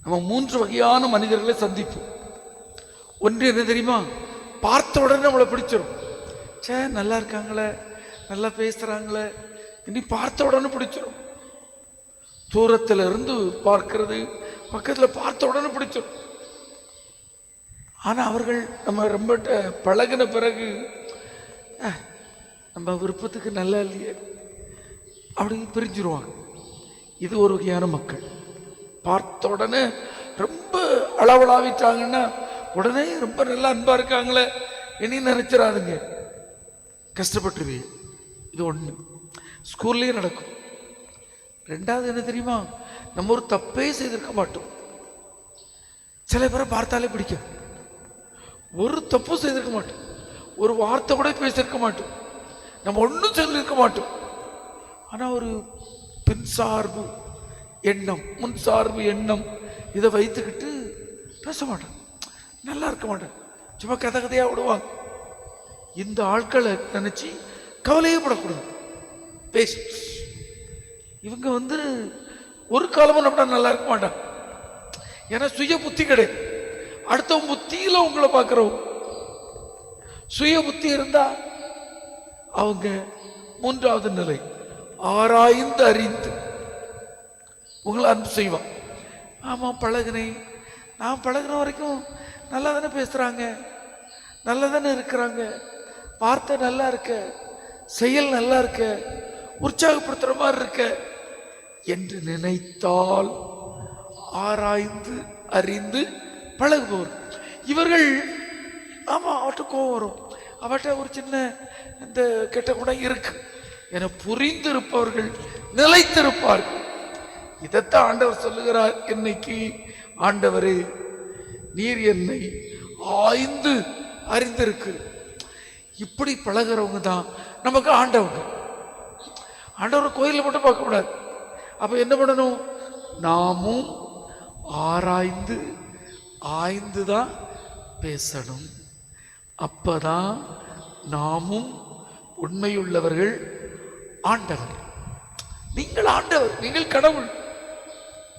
நம்ம 3 வகையான மனிதர்களை சந்திப்போம். ஒன்று என்ன தெரியுமா? பார்த்த உடனே நம்மளை பிடிச்சிடும். சே, நல்லா இருக்காங்களே, நல்லா பேசுறாங்களே, இனி பார்த்த உடனே பிடிச்சிடும். தூரத்துல இருந்து பார்க்கிறது, பக்கத்துல பார்த்த உடனே பிடிச்சிடும். ஆனா அவர்கள் நம்ம ரொம்ப பழகின பிறகு நம்ம விருப்பத்துக்கு நல்லா இல்லையே அப்படின்னு பிரிஞ்சிருவாங்க. இது ஒரு வகையான மக்கள். பார்த்த உடனே ரொம்ப அளவலாவிட்டாங்கன்னா உடனே ரொம்ப நல்லா அன்பா இருக்காங்களே இனி நினைச்சிடாதுங்க, கஷ்டப்பட்டுருவீங்க. இது ஒண்ணு. ஸ்கூல்லயே நடக்கும். ரெண்டாவது என்ன தெரியுமா? நம்ம ஒரு தப்பே செய்திருக்க மாட்டோம். சில பேரை பார்த்தாலே பிடிக்கும். ஒரு தப்பும் செய்திருக்க மாட்டோம், ஒரு வார்த்தை கூட பேசியிருக்க மாட்டோம், நம்ம ஒன்றும் சொல்லியிருக்க மாட்டோம். ஆனா ஒரு பின்சார்பு எண்ணம், முன்சார்பு எண்ணம் இதை வைத்துக்கிட்டு பேச மாட்டோம், நல்லா இருக்க மாட்டேன், சும்மா கதை கதையா விடுவாங்க. இந்த ஆட்களை நினைச்சு கவலையே படக்கூடாது. இவங்க ஒரு காலமும் நம்ம நல்லா இருக்க மாட்டாங்க. ஏன்னா சுய புத்தி கிடையாது. அடுத்தவங்க புத்தியில உங்களை பார்க்கிறோம். சுய புத்தி இருந்தா அவங்க 3வது நிலை, ஆராய்ந்து அறிந்து உங்களை அன்பு செய்வான். ஆமா, பழகினேன், நான் பழகின வரைக்கும் நல்லா தானே பேசுறாங்க, நல்லா தானே இருக்கிறாங்க, வார்த்தை நல்லா இருக்க, செயல் நல்லா இருக்க, உற்சாகப்படுத்துற மாதிரி இருக்க என்று நினைத்தால் ஆராய்ந்து அறிந்து பழகுபவர் இவர்கள். ஆமா, அவட்ட கோபம் வரும், அவட்ட ஒரு சின்ன இந்த கெட்ட குணம் இருக்கு என புரிந்திருப்பவர்கள் நிலைத்திருப்பார்கள். இதைத்தான் ஆண்டவர் சொல்லுகிறார். இன்னைக்கு ஆண்டவரே, நீர் என்னை ஆய்ந்து அறிந்திருக்கு. இப்படி பழகிறவங்க தான் நமக்கு ஆண்டவங்க. ஆண்டவர் கோயிலில் மட்டும் பார்க்க கூடாது. அப்ப என்ன பண்ணணும்? நாமும் ஆராய்ந்து ஆய்ந்துதான் பேசணும். அப்பதான் நாமும் உண்மையுள்ளவர்கள். ஆண்டவர், நீங்கள் ஆண்டவர், நீங்கள் கடவுள்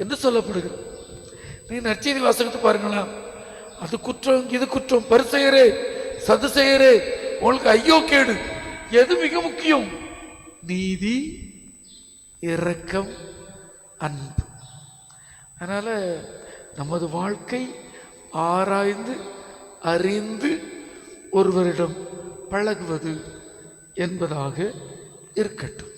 என்று சொல்லப்படுகிறது. நீ நற்செய்தி வாசகத்தை பாருங்களா, அது குற்றம், இது குற்றம், பரிசேயரே சதுசேயரே உங்களுக்கு ஐயோ கேடு. எது மிக முக்கியம்? நீதி, இரக்கம், அன்பு. அதனால நமது வாழ்க்கை ஆராய்ந்து அறிந்து ஒருவரிடம் பழகுவது என்பதாக இருக்கட்டும்.